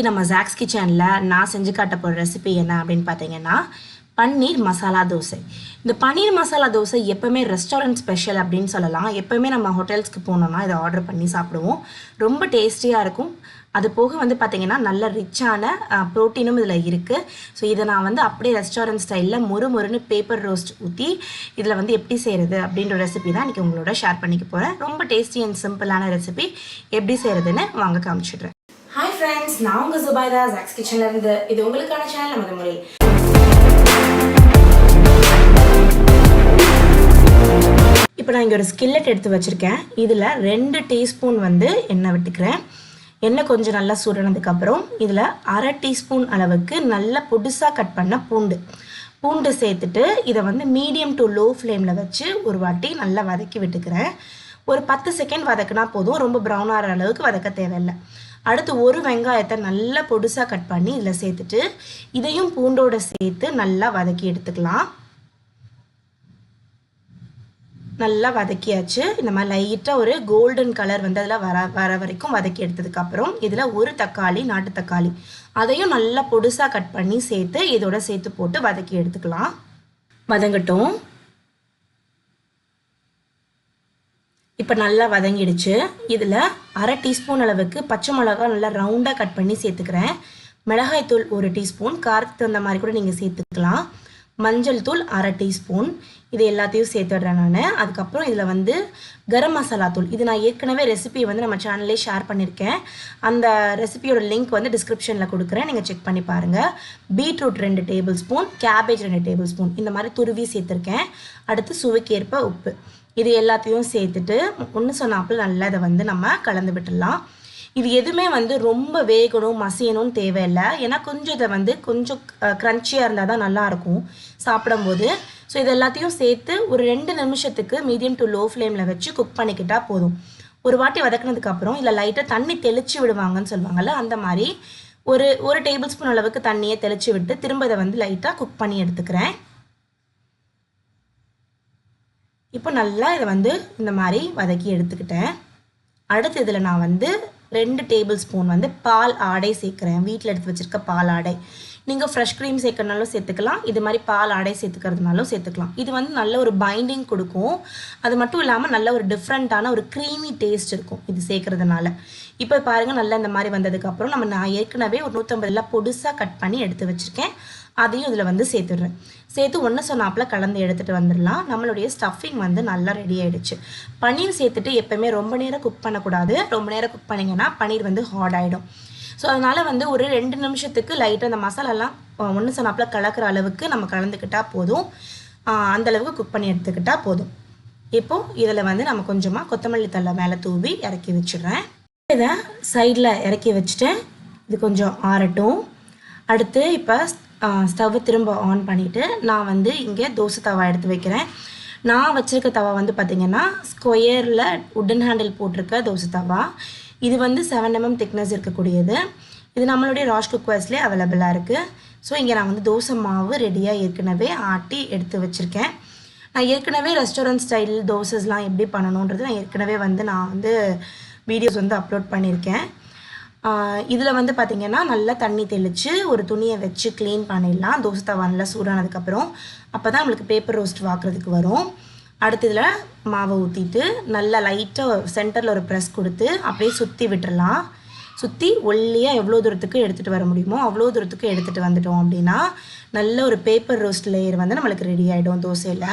நம்ம ஜாக்ஸ் கிச்சனில் நான் செஞ்சு காட்ட போகிற ரெசிபி என்ன அப்படின்னு பார்த்தீங்கன்னா பன்னீர் மசாலா தோசை. இந்த பன்னீர் மசாலா தோசை எப்போவுமே ரெஸ்டாரண்ட் ஸ்பெஷல் அப்படின்னு சொல்லலாம். எப்போவுமே நம்ம ஹோட்டல்ஸ்க்கு போனோம்னா இதை ஆர்டர் பண்ணி சாப்பிடுவோம். ரொம்ப டேஸ்டியாக இருக்கும். அது போக பார்த்தீங்கன்னா நல்ல ரிச்சான ப்ரோட்டீனும் இதில் இருக்குது. ஸோ இதை நான் அப்படியே ரெஸ்டாரண்ட் ஸ்டைலில் மொறுன்னு பேப்பர் ரோஸ்ட் ஊற்றி இதில் எப்படி செய்கிறது அப்படின்ற ரெசிபி தான் இன்றைக்கி உங்களோட ஷேர் பண்ணிக்க போகிறேன். ரொம்ப டேஸ்டி அண்ட் சிம்பிளான ரெசிபி. எப்படி செய்கிறதுன்னு வாங்க காமிச்சிடுறேன். ஹாய் ஃப்ரெண்ட்ஸ், நான் உங்கள் சுபைதா ஜாக்ஸ் கிச்சனில் இருந்து. இது உங்களுக்கான சேனல் நமது முறையில். இப்போ நான் இங்கே ஒரு ஸ்கில்லட் எடுத்து வச்சுருக்கேன். இதில் 2 டீஸ்பூன் எண்ணெய் விட்டுக்கிறேன். எண்ணெய் கொஞ்சம் நல்லா சுடனதுக்கப்புறம் இதில் 1/2 டீஸ்பூன் அளவுக்கு நல்லா பொடிசாக கட் பண்ண பூண்டு சேர்த்துட்டு இதை மீடியம் டு லோ ஃப்ளேமில் வச்சு ஒரு வாட்டி நல்லா வதக்கி விட்டுக்கிறேன். ஒரு 10 செகண்ட் வதக்கினா போதும், ரொம்ப ப்ரௌன் ஆகிற அளவுக்கு வதக்க தேவையில்லை. அடுத்து ஒரு வெங்காயத்தை நல்லா பொடிசாக கட் பண்ணி இதில் சேர்த்துட்டு இதையும் பூண்டோடு சேர்த்து நல்லா வதக்கி எடுத்துக்கலாம். நல்லா வதக்கியாச்சு. இந்த மாதிரி லைட்டாக ஒரு கோல்டன் கலர் அதில் வர வரைக்கும் வதக்கி எடுத்ததுக்கப்புறம் இதில் ஒரு தக்காளி, நாட்டு தக்காளி, அதையும் நல்லா பொடிசாக கட் பண்ணி சேர்த்து இதோட சேர்த்து போட்டு வதக்கி எடுத்துக்கலாம். வதங்கட்டும். இப்போ நல்லா வதங்கிடுச்சு. இதில் 1/2 டீஸ்பூன் அளவுக்கு பச்சை மிளகா நல்லா ரவுண்டாக கட் பண்ணி சேர்த்துக்கிறேன். மிளகாய்த்தூள் 1 டீஸ்பூன், காரத்துக்கு தகுந்த மாதிரி கூட நீங்கள் சேர்த்துக்கலாம். மஞ்சள் தூள் 1/2 டீஸ்பூன், இது எல்லாத்தையும் சேர்த்துடுறேன் நான். அதுக்கப்புறம் இதில் கரம் மசாலா தூள், இது நான் ஏற்கனவே ரெசிபி நம்ம சேனல்லே ஷேர் பண்ணியிருக்கேன். அந்த ரெசிபியோட லிங்க் டிஸ்கிரிப்ஷனில் கொடுக்குறேன், நீங்கள் செக் பண்ணி பாருங்கள். Beetroot 2 table spoon, cabbage 2 table spoon, இந்த மாதிரி துருவி சேர்த்துருக்கேன். அடுத்து சுவைக்கேற்ப உப்பு, இது எல்லாத்தையும் சேர்த்துட்டு ஒன்று சொன்னாப்பில் நல்லா இதை நம்ம கலந்து விட்டுடலாம். இது எதுவுமே ரொம்ப வேகணும் மசியணும்னு தேவையில்லை. ஏன்னா கொஞ்சம் இதை கொஞ்சம் க்ரன்ச்சியாக இருந்தால் தான் நல்லாயிருக்கும் சாப்பிடும்போது. ஸோ இது எல்லாத்தையும் சேர்த்து ஒரு 2 நிமிஷத்துக்கு மீடியம் டு லோ ஃப்ளேமில் வச்சு குக் பண்ணிக்கிட்டால் போதும். ஒரு வாட்டி வதக்கினதுக்கப்புறம் இல்லை லைட்டாக தண்ணி தெளித்து விடுவாங்கன்னு சொல்லுவாங்கள்ல, அந்த மாதிரி ஒரு டேபிள் ஸ்பூன் அளவுக்கு தண்ணியை தெளித்து விட்டு திரும்ப இதை லைட்டாக குக் பண்ணி எடுத்துக்கிறேன். இப்போ நல்லா இதை இந்த மாதிரி வதக்கி எடுத்துக்கிட்டேன். அடுத்து இதில் நான் 2 டேபிள் ஸ்பூன் பால் ஆடை சேர்க்குறேன். வீட்டில் எடுத்து வச்சுருக்க பால் ஆடை. நீங்கள் ஃப்ரெஷ் க்ரீம் சேர்க்கறனாலும் சேர்த்துக்கலாம், இது மாதிரி பால் ஆடை சேர்த்துக்கிறதுனாலும் சேர்த்துக்கலாம். இது நல்ல ஒரு பைண்டிங் கொடுக்கும். அது மட்டும் இல்லாமல் நல்ல ஒரு டிஃப்ரெண்ட்டான ஒரு க்ரீமி டேஸ்ட் இருக்கும் இது சேர்க்குறதுனால. இப்போ பாருங்கள், நல்லா இந்த மாதிரி வந்ததுக்கப்புறம் நான் ஏற்கனவே ஒரு 150 பொடிசாக கட் பண்ணி எடுத்து வச்சுருக்கேன். அதையும் இதில் சேர்த்துடுறேன். சேர்த்து ஒன்று சொன்னாப்பில் கலந்து எடுத்துகிட்டு வந்துடலாம். நம்மளுடைய ஸ்டஃபிங் நல்லா ரெடி ஆகிடுச்சு. பன்னீர் சேர்த்துட்டு எப்போவுமே ரொம்ப நேரம் குக் பண்ணக்கூடாது. ரொம்ப நேரம் குக் பண்ணிங்கன்னா பன்னீர் ஹார்ட் ஆகிடும். ஸோ அதனால் ஒரு 2 நிமிஷத்துக்கு லைட்டாக அந்த மசாலாலாம் ஒன்று சொன்னாப்பில் கலக்கிற அளவுக்கு நம்ம கலந்துக்கிட்டால் போதும். அந்தளவுக்கு குக் பண்ணி எடுத்துக்கிட்டால் போதும். இப்போது இதில் நம்ம கொஞ்சமாக கொத்தமல்லி தழை மேலே தூவி இறக்கி வச்சிடுறேன். இதை சைடில் இறக்கி வச்சுட்டேன். இது கொஞ்சம் ஆறட்டும். அடுத்து இப்போ ஸ்டவ்வை திரும்ப ஆன் பண்ணிவிட்டு நான் இங்கே தோசை தவா எடுத்து வைக்கிறேன். நான் வச்சுருக்க தவா பார்த்திங்கன்னா ஸ்கொயரில் உட்டன் ஹேண்டில் போட்டிருக்க தோசை தவா. இது 7 mm திக்னஸ் இருக்கக்கூடியது. இது நம்மளுடைய ராஷ் குக்கர்ஸ்லேயே அவைலபிளாக இருக்குது. ஸோ இங்கே நான் தோசை மாவு ரெடியாக ஏற்கனவே ஆட்டி எடுத்து வச்சுருக்கேன். நான் ஏற்கனவே ரெஸ்டாரண்ட் ஸ்டைல் தோசைஸ்லாம் எப்படி பண்ணணுன்றது நான் ஏற்கனவே நான் வீடியோஸ் அப்லோட் பண்ணியிருக்கேன். இதில் பார்த்திங்கன்னா நல்லா தண்ணி தெளித்து ஒரு துணியை வச்சு க்ளீன் பண்ணிடலாம். தோசை தவா நல்லா சூடானதுக்கப்புறம் அப்போ தான் நம்மளுக்கு பேப்பர் ரோஸ்ட் வாக்குறதுக்கு வரும். அடுத்து இதில் மாவை ஊற்றிட்டு நல்லா லைட்டாக சென்டரில் ஒரு ப்ரெஸ் கொடுத்து அப்படியே சுற்றி விட்டுடலாம். சுற்றி ஒல்லியாக எவ்வளோ தூரத்துக்கு எடுத்துகிட்டு வர முடியுமோ அவ்வளோ தூரத்துக்கு எடுத்துகிட்டு வந்துட்டோம் அப்படின்னா நல்ல ஒரு பேப்பர் ரோஸ்ட் லேயர் நம்மளுக்கு ரெடி ஆகிடும் தோசையில்.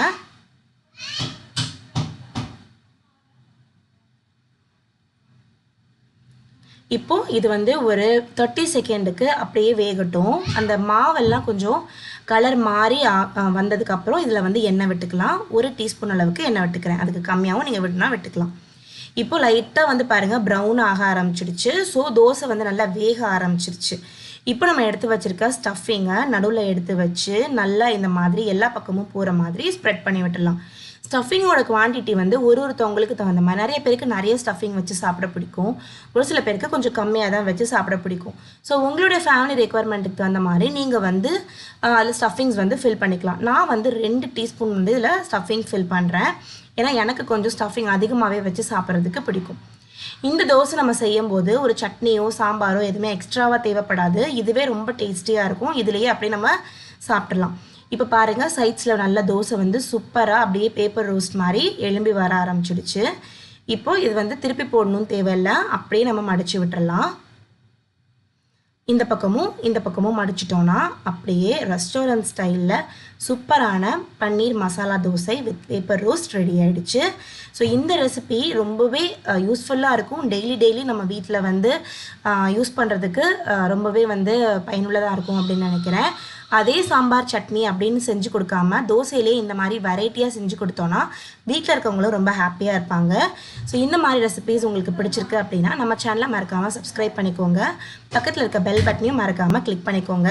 இப்போது இது ஒரு 30 செகண்டுக்கு அப்படியே வேகட்டும். அந்த மாவெல்லாம் கொஞ்சம் கலர் மாறி வந்ததுக்கப்புறம் இதில் எண்ணெய் விட்டுக்கலாம். 1 டீஸ்பூன் அளவுக்கு எண்ணெய் விட்டுக்கிறேன். அதுக்கு கம்மியாகவும் நீங்கள் விட்டுனா விட்டுக்கலாம். இப்போது லைட்டாக பாருங்கள் ப்ரௌன் ஆக ஆரம்பிச்சிடுச்சு. ஸோ தோசை நல்லா வேக ஆரம்பிச்சிருச்சு. இப்போ நம்ம எடுத்து வச்சுருக்க ஸ்டஃபிங்கை நடுவில் எடுத்து வச்சு நல்லா இந்த மாதிரி எல்லா பக்கமும் போகிற மாதிரி ஸ்ப்ரெட் பண்ணி விட்டுடலாம். ஸ்டஃபிங்கோட குவான்டிட்டி ஒருத்தவங்களுக்கு தகுந்த மாதிரி. நிறைய பேருக்கு நிறைய ஸ்டஃபிங் வச்சு சாப்பிட பிடிக்கும், ஒரு சில பேருக்கு கொஞ்சம் கம்மியாக தான் வச்சு சாப்பிட பிடிக்கும். ஸோ உங்களுடைய ஃபேமிலி ரெக்குவயர்மெண்ட்டுக்கு தகுந்த மாதிரி நீங்கள் அதில் ஸ்டஃபிங்ஸ் ஃபில் பண்ணிக்கலாம். நான் 2 டீஸ்பூன் இதில் ஸ்டஃபிங் ஃபில் பண்ணுறேன். ஏன்னா எனக்கு கொஞ்சம் ஸ்டஃபிங் அதிகமாகவே வச்சு சாப்பிட்றதுக்கு பிடிக்கும். இந்த தோசை நம்ம செய்யும்போது ஒரு சட்னியோ சாம்பாரோ எதுவுமே எக்ஸ்ட்ராவாக தேவைப்படாது. இதுவே ரொம்ப டேஸ்டியாக இருக்கும். இதுலேயே அப்படியே நம்ம சாப்பிட்றலாம். இப்போ பாருங்கள், சைட்ஸில் நல்ல தோசை வந்து சூப்பராக அப்படியே பேப்பர் ரோஸ்ட் மாதிரி எழும்பி வர ஆரம்பிச்சிடுச்சு. இப்போது இது வந்து திருப்பி போடணும்னு தேவையில்லை, அப்படியே நம்ம மடித்து விட்டுறலாம். இந்த பக்கமும் மடிச்சிட்டோன்னா அப்படியே ரெஸ்டாரண்ட் ஸ்டைலில் சூப்பரான paneer masala dosa with paper roast ready ஆகிடுச்சு. ஸோ இந்த ரெசிபி ரொம்பவே யூஸ்ஃபுல்லாக இருக்கும். டெய்லி நம்ம வீட்டில் வந்து யூஸ் பண்ணுறதுக்கு ரொம்பவே வந்து பயனுள்ளதாக இருக்கும் அப்படின்னு நினைக்கிறேன். அதே சாம்பார் சட்னி அப்படின்னு செஞ்சு கொடுக்காம தோசையிலே இந்த மாதிரி வெரைட்டியாக செஞ்சு கொடுத்தோன்னா வீட்டில் இருக்கவங்களும் ரொம்ப ஹாப்பியாக இருப்பாங்க. ஸோ இந்த மாதிரி ரெசிபீஸ் உங்களுக்கு பிடிச்சிருக்கு அப்படின்னா நம்ம சேனலை மறக்காமல் சப்ஸ்கிரைப் பண்ணிக்கோங்க. பக்கத்தில் இருக்க பெல் பட்டனையும் மறக்காமல் கிளிக் பண்ணிக்கோங்க.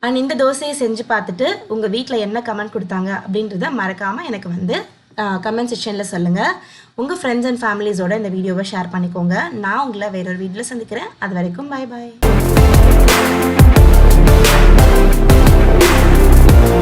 அண்ட் இந்த தோசையை செஞ்சு பார்த்துட்டு உங்கள் வீட்டில் என்ன கமெண்ட் கொடுத்தாங்க அப்படின்றத மறக்காமல் எனக்கு வந்து கமெண்ட் செக்ஷனில் சொல்லுங்கள். உங்கள் ஃப்ரெண்ட்ஸ் அண்ட் ஃபேமிலிஸோட இந்த வீடியோவை ஷேர் பண்ணிக்கோங்க. நான் உங்களை வேறொரு வீடியோவில் சந்திக்கிறேன். அது வரைக்கும் பை பாய்.